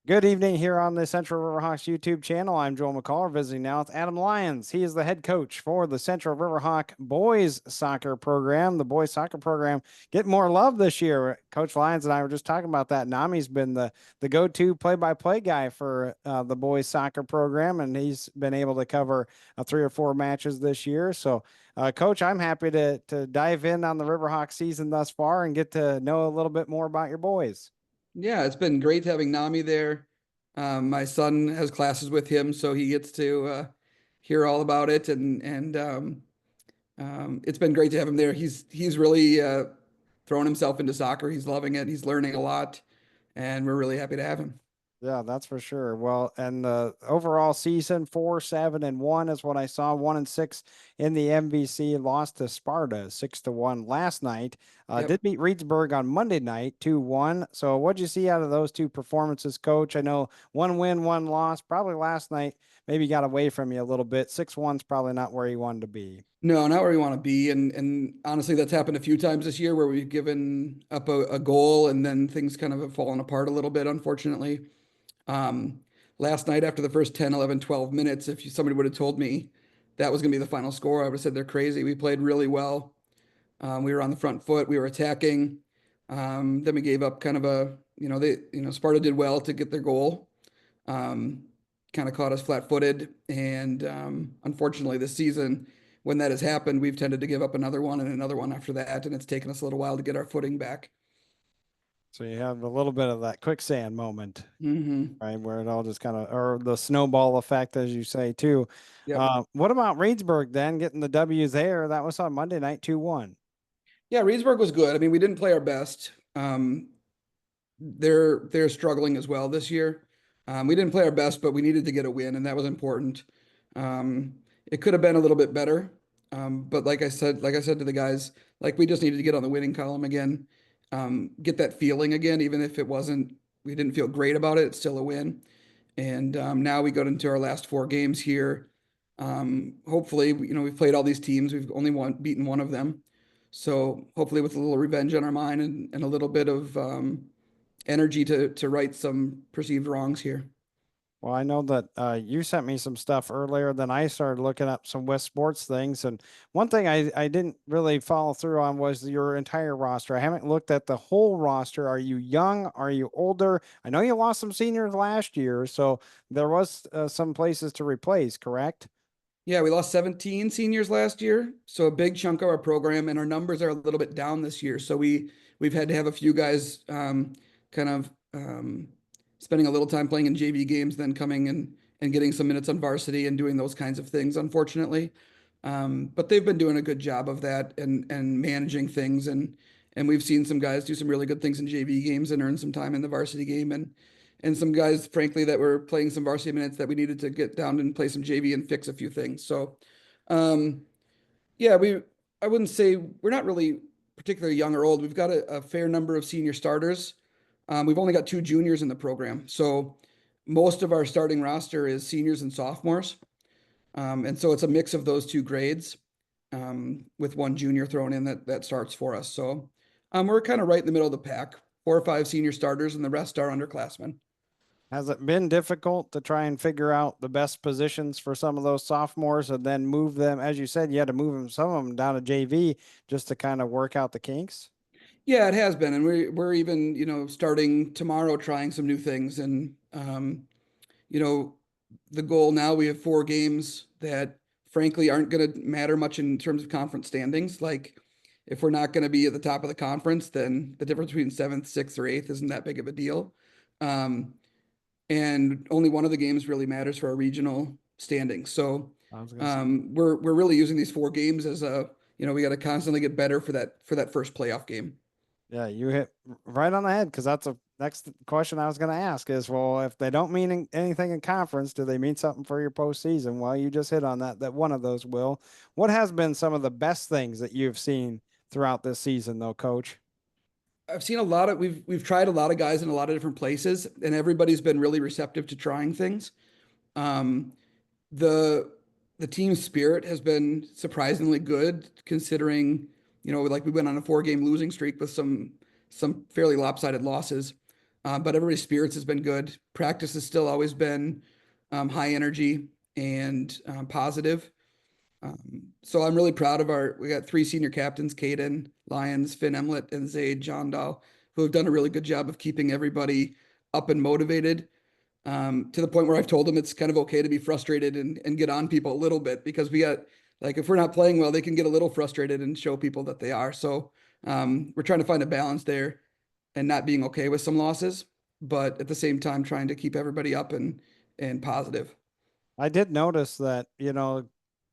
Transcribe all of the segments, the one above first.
Good evening here on the Central Riverhawks YouTube channel. I'm Joel McCall, visiting now with Adam Lyons. He is the head coach for the Central Riverhawk boys soccer program. The boys soccer program getting more love this year. Coach Lyons and I were just talking about that. Nami's been the go-to play-by-play guy for the boys soccer program, and he's been able to cover 3 or 4 matches this year. So, Coach, I'm happy to dive in on the Riverhawk season thus far and get to know a little bit more about your boys. Yeah, it's been great having Nami there. My son has classes with him, so he gets to hear all about it, and it's been great to have him there. He's really thrown himself into soccer. He's loving it. He's learning a lot, and we're really happy to have him. Yeah, that's for sure. Well, and the overall season 4-7-1 is what I saw. 1-6 in the MVC. Lost to Sparta 6-1 last night. Yep. Did beat Reedsburg on Monday night 2-1. So what'd you see out of those two performances, Coach? I know one win, one loss. Probably last night maybe got away from you a little bit. 6-1's probably not where you wanted to be. No, not where we want to be. And honestly, that's happened a few times this year where we've given up a goal and then things kind of have fallen apart a little bit, unfortunately. Um, Last night after the first 10, 11, 12 minutes, if somebody would have told me that was going to be the final score, I would have said they're crazy. We played really well. We were on the front foot. We were attacking. Then we gave up kind of Sparta did well to get their goal. Um, Kind of caught us flat-footed. And unfortunately, this season, when that has happened, we've tended to give up another one and another one after that. And it's taken us a little while to get our footing back. So you have a little bit of that quicksand moment, Hmm. right? Where it all just kind of, or the snowball effect, as you say, too. Yep. What about Reedsburg then getting the W there? That was on Monday night, 2-1. Yeah, Reedsburg was good. I mean, we didn't play our best. They're struggling as well this year. We didn't play our best, but we needed to get a win, and that was important. It could have been a little bit better, but like I said to the guys, like we just needed to get on the winning column again, get that feeling again, even if we didn't feel great about it. It's still a win, and now we go into our last 4 games here. Hopefully, we've played all these teams. We've only beaten one of them, so hopefully, with a little revenge on our mind and a little bit of energy to right some perceived wrongs here. Well, I know that you sent me some stuff earlier. Then I started looking up some West Sports things. And one thing I didn't really follow through on was your entire roster. I haven't looked at the whole roster. Are you young? Are you older? I know you lost some seniors last year. So there was some places to replace, correct? Yeah, we lost 17 seniors last year, so a big chunk of our program, and our numbers are a little bit down this year. So we've had to have a few guys kind of spending a little time playing in JV games, then coming and getting some minutes on varsity and doing those kinds of things, unfortunately. But they've been doing a good job of that and managing things, and we've seen some guys do some really good things in JV games and earn some time in the varsity game, and some guys, frankly, that were playing some varsity minutes that we needed to get down and play some JV and fix a few things. So, um, yeah, I wouldn't say we're not really particularly young or old. We've got a fair number of senior starters. We've only got 2 juniors in the program. So most of our starting roster is seniors and sophomores. And so it's a mix of those two grades, with one junior thrown in that starts for us. So we're kind of right in the middle of the pack, 4 or 5 senior starters, and the rest are underclassmen. Has it been difficult to try and figure out the best positions for some of those sophomores and then move them? As you said, you had to move them, some of them down to JV just to kind of work out the kinks. Yeah, it has been, and we're even starting tomorrow trying some new things, and you know the goal now we have 4 games that frankly aren't going to matter much in terms of conference standings. Like if we're not going to be at the top of the conference, then the difference between seventh, sixth, or eighth isn't that big of a deal. Um, and only one of the games really matters for our regional standings. So I was gonna say. we're really using these 4 games as we got to constantly get better for that first playoff game. Yeah, you hit right on the head because that's a next question I was going to ask is, well, if they don't mean anything in conference, do they mean something for your postseason? Well, you just hit on that one of those will. What has been some of the best things that you've seen throughout this season, though, Coach? I've seen a lot of we've tried a lot of guys in a lot of different places, and everybody's been really receptive to trying things. Um, the the team spirit has been surprisingly good, considering like we went on a 4 game losing streak with some fairly lopsided losses. But everybody's spirits has been good. Practice has still always been high energy and positive. So I'm really proud of we got three senior captains, Caden, Lyons, Finn Emlet, and Zaid Jondal, who have done a really good job of keeping everybody up and motivated, to the point where I've told them it's kind of okay to be frustrated and get on people a little bit, because we got, like, if we're not playing well, they can get a little frustrated and show people that they are. So we're trying to find a balance there and not being okay with some losses, but at the same time trying to keep everybody up and positive. I did notice that,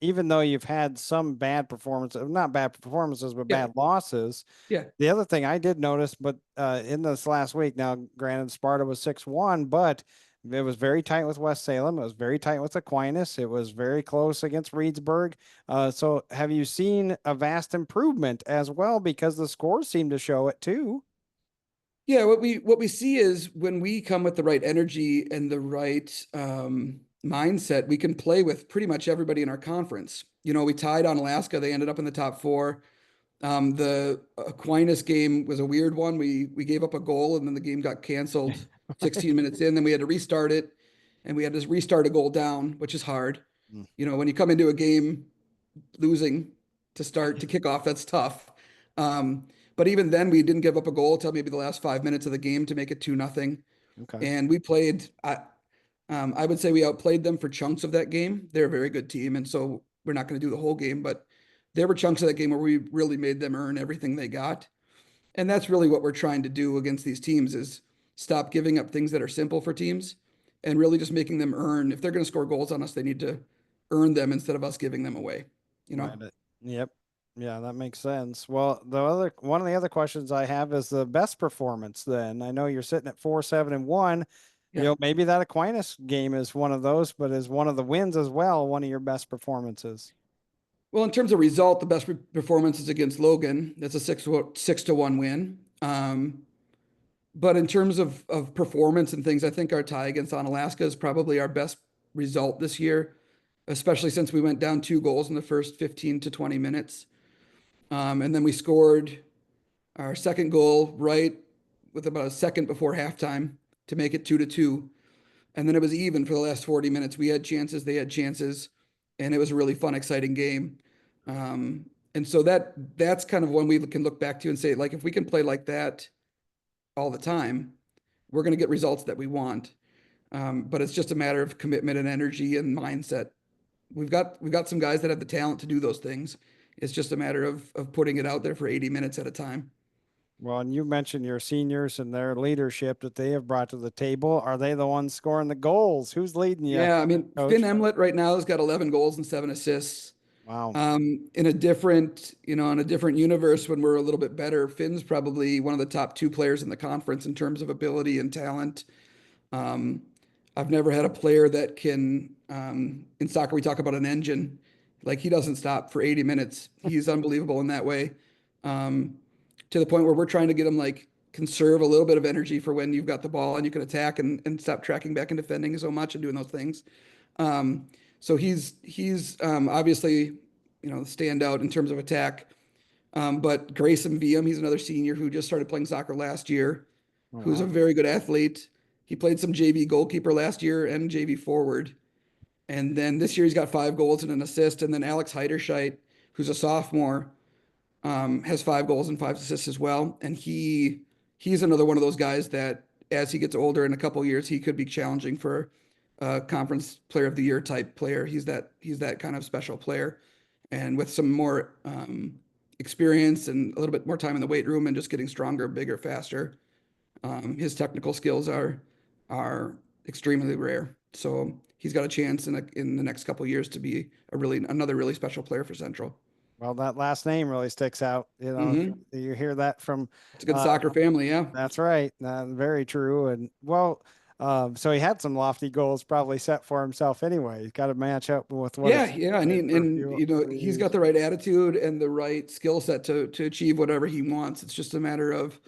even though you've had some bad performances, not bad performances, but Yeah, bad losses, yeah, the other thing I did notice, but in this last week, now granted, Sparta was 6-1, but it was very tight with West Salem. It was very tight with Aquinas. It was very close against Reedsburg. So have you seen a vast improvement as well? Because the scores seem to show it too. yeah. What we see is when we come with the right energy and the right mindset, we can play with pretty much everybody in our conference. We tied on Alaska. They ended up in the top four. The Aquinas game was a weird one. We gave up a goal and then the game got canceled 16 minutes in. Then we had to restart it, and we had to restart a goal down, which is hard. Mm. When you come into a game losing to kick off, that's tough. Um, but even then, we didn't give up a goal until maybe the last 5 minutes of the game to make it 2-0. Okay. And we played. I would say we outplayed them for chunks of that game. They're a very good team, and so we're not going to do the whole game, but there were chunks of that game where we really made them earn everything they got. And that's really what we're trying to do against these teams, is stop giving up things that are simple for teams and really just making them earn. If they're going to score goals on us, they need to earn them instead of us giving them away, you know? Right. Yep. Yeah, that makes sense. Well, the other one of the other questions I have is the best performance then. I know you're sitting at 4-7-1. Yeah. Maybe that Aquinas game is one of those, but is one of the wins as well, one of your best performances. Well, in terms of result, the best performance is against Logan. That's a 6-1 win. But in terms of performance and things, I think our tie against Onalaska is probably our best result this year, especially since we went down 2 goals in the first 15 to 20 minutes. And then we scored our second goal right with about a second before halftime to make it 2-2. And then it was even for the last 40 minutes. We had chances, they had chances, and it was a really fun, exciting game. And so that's kind of when we can look back to and say, like, if we can play like that all the time, we're going to get results that we want. But it's just a matter of commitment and energy and mindset. We've got some guys that have the talent to do those things. It's just a matter of putting it out there for 80 minutes at a time. Well, and you mentioned your seniors and their leadership that they have brought to the table. Are they the ones scoring the goals? Who's leading you, Yeah, I mean, Finn coach? Emlet right now has got 11 goals and 7 assists. Wow. In a different universe, when we're a little bit better, Finn's probably one of the top two players in the conference in terms of ability and talent. Um, I've never had a player that can, in soccer, we talk about an engine. Like, he doesn't stop for 80 minutes. He's unbelievable in that way. Um, to the point where we're trying to get him, like, conserve a little bit of energy for when you've got the ball and you can attack and stop tracking back and defending so much and doing those things. Um, so he's obviously, stand out in terms of attack. But Grayson Viam, he's another senior who just started playing soccer last year, Oh, who's a wow. very good athlete. He played some JV goalkeeper last year and JV forward. And then this year he's got 5 goals and an assist. And then Alex Heiderscheit, who's a sophomore, has 5 goals and 5 assists as well. And he's another one of those guys that, as he gets older in a couple of years, he could be challenging for a conference player of the year type player. He's that kind of special player. And with some more experience and a little bit more time in the weight room and just getting stronger, bigger, faster, his technical skills are extremely rare. So he's got a chance in the next couple of years to be another really special player for Central. Well, that last name really sticks out. Hmm. You hear that from, It's a good uh, soccer family, yeah. that's right. Very true. And well, so he had some lofty goals probably set for himself anyway. He's got to match up with what Yeah, it's yeah, and did for a few, he's years. got the right attitude and the right skill set to achieve whatever he wants. It's just a matter of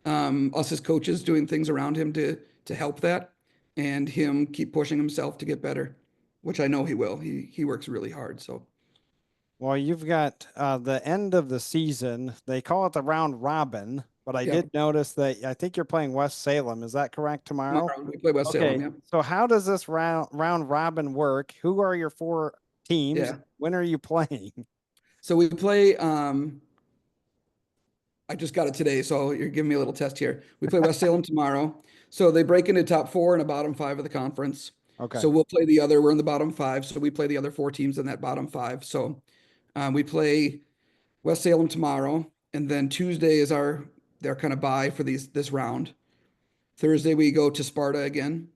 us as coaches doing things around him to help that, and him keep pushing himself to get better, which I know he will. He works really hard. So Well, you've got the end of the season. They call it the round robin. But I Yep. did notice that I think you're playing West Salem. Is that correct tomorrow? Tomorrow we play West Salem. Okay. Yep. So how does this round robin work? Who are your four teams? Yeah. When are you playing? So we play. I just got it today, so you're giving me a little test here. We play West Salem tomorrow. So they break into top four and a bottom five of the conference. So Okay. we'll play the other. We're in the bottom five, so we play the other four teams in that bottom five. So we play West Salem tomorrow, and then Tuesday is our their kind of bye for this round. Thursday we go to Sparta again,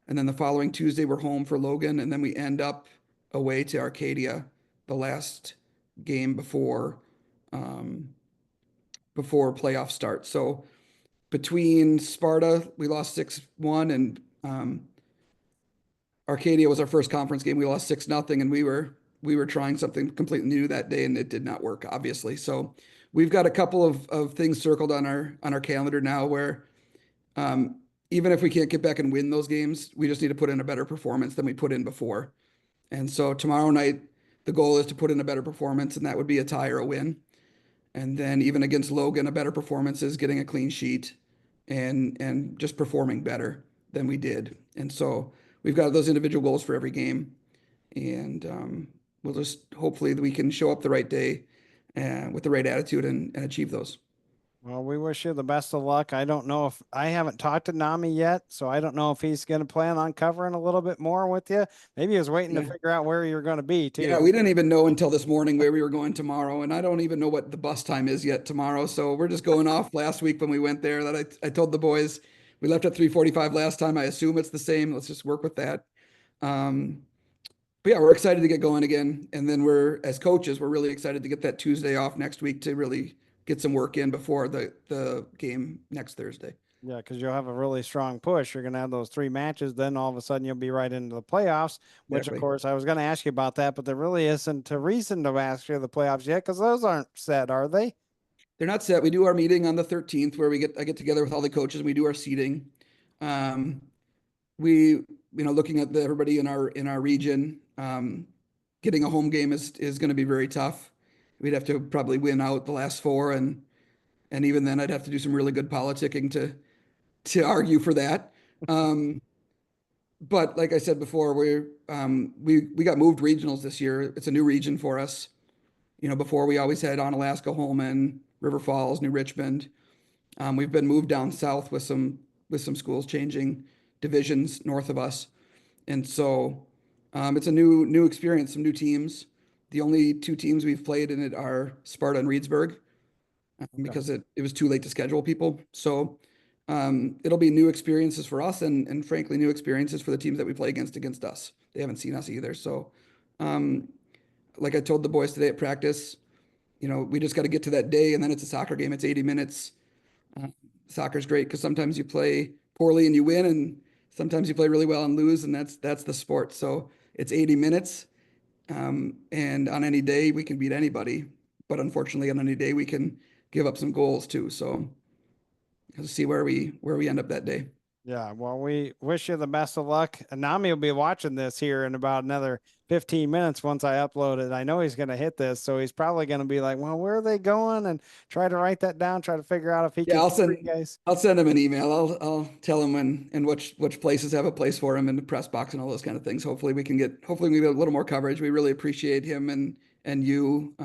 and then the following Tuesday we're home for Logan, and then we end up away to Arcadia, the last game um, before playoff start. So between Sparta, we lost 6-1, and Arcadia was our first conference game. We lost 6-0, and we were trying something completely new that day, and it did not work, obviously. So we've got a couple of things circled on our calendar now where even if we can't get back and win those games, we just need to put in a better performance than we put in before. And so tomorrow night, the goal is to put in a better performance, and that would be a tie or a win. And then even against Logan, a better performance is getting a clean sheet and just performing better than we did. And so we've got those individual goals for every game, and we'll just hopefully we can show up the right day and with the right attitude and achieve those. Well, we wish you the best of luck. I don't know if I haven't talked to Nami yet, so I don't know if he's going to plan on covering a little bit more with you. Maybe he was waiting to Yeah. figure out where you're going to be Yeah, too. we didn't even know until this morning where we were going tomorrow, and I don't even know what the bus time is yet tomorrow. So we're just going off last week when we went there that I told the boys we left at 3:45 last time. I assume it's the same. Let's just work with that. Um, but yeah, we're excited to get going again. And then we're, as coaches, we're really excited to get that Tuesday off next week to really get some work in before the game next Thursday. Yeah, because you'll have a really strong push. You're going to have those three matches. Then all of a sudden you'll be right into the playoffs, which of Exactly. course I was going to ask you about that, but there really isn't a reason to ask you the playoffs yet because those aren't set, are they? They're not set. We do our meeting on the 13th where I get together with all the coaches and we do our seating. Um, we, looking at everybody in our region, getting a home game is going to be very tough. We'd have to probably win out the last four, and even then, I'd have to do some really good politicking to argue for that. Um, but like I said before, we got moved regionals this year. It's a new region for us. Before we always had Onalaska, Holman, River Falls, New Richmond. We've been moved down south with some schools changing divisions north of us, and so it's a new experience, some new teams. The only two teams we've played in it are Sparta and Reedsburg Okay. because it was too late to schedule people. So it'll be new experiences for us and frankly new experiences for the teams that we play against us. They haven't seen us either. So um, like I told the boys today at practice, we just got to get to that day and then it's a soccer game. It's 80 minutes. Uh, Soccer's great because sometimes you play poorly and you win, and sometimes you play really well and lose, and that's the sport. So it's 80 minutes, and on any day we can beat anybody, but unfortunately on any day we can give up some goals too. So let's see where we end up that day. Yeah, well, we wish you the best of luck. Nami will be watching this here in about another 15 minutes once I upload it. I know he's going to hit this, so he's probably going to be like, well, where are they going? And try to write that down, try to figure out if he Yeah, can I'll cover you send guys. I'll send him an email. I'll tell him when and which places have a place for him in the press box and all those kind of things. Hopefully we get a little more coverage. We really appreciate him and you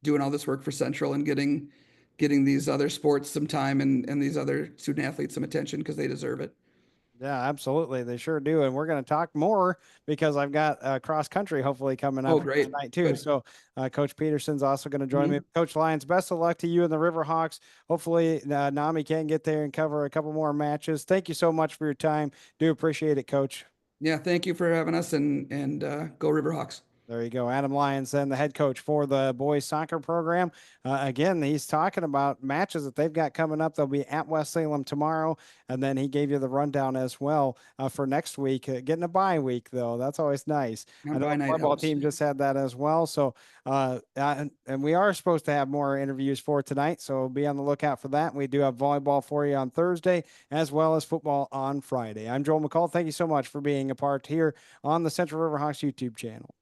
doing all this work for Central and getting these other sports some time and these other student athletes some attention because they deserve it. Yeah, absolutely. They sure do. And we're going to talk more because I've got cross country hopefully coming Oh, up great. tonight too. Good. So Coach Peterson's also going to join me. Mhm. Coach Lyons, best of luck to you and the Riverhawks. Hopefully Nami can get there and cover a couple more matches. Thank you so much for your time. Do appreciate it, Coach. Yeah, thank you for having us and go Riverhawks. There you go. Adam Lyons, then the head coach for the boys soccer program. Again, he's talking about matches that they've got coming up. They'll be at West Salem tomorrow. And then he gave you the rundown as well for next week. Getting a bye week, though. That's always nice. Now I know by the night volleyball helps. team just had that as well. So, and we are supposed to have more interviews for tonight. So be on the lookout for that. We do have volleyball for you on Thursday as well as football on Friday. I'm Joel McCall. Thank you so much for being a part here on the Central Riverhawks YouTube channel.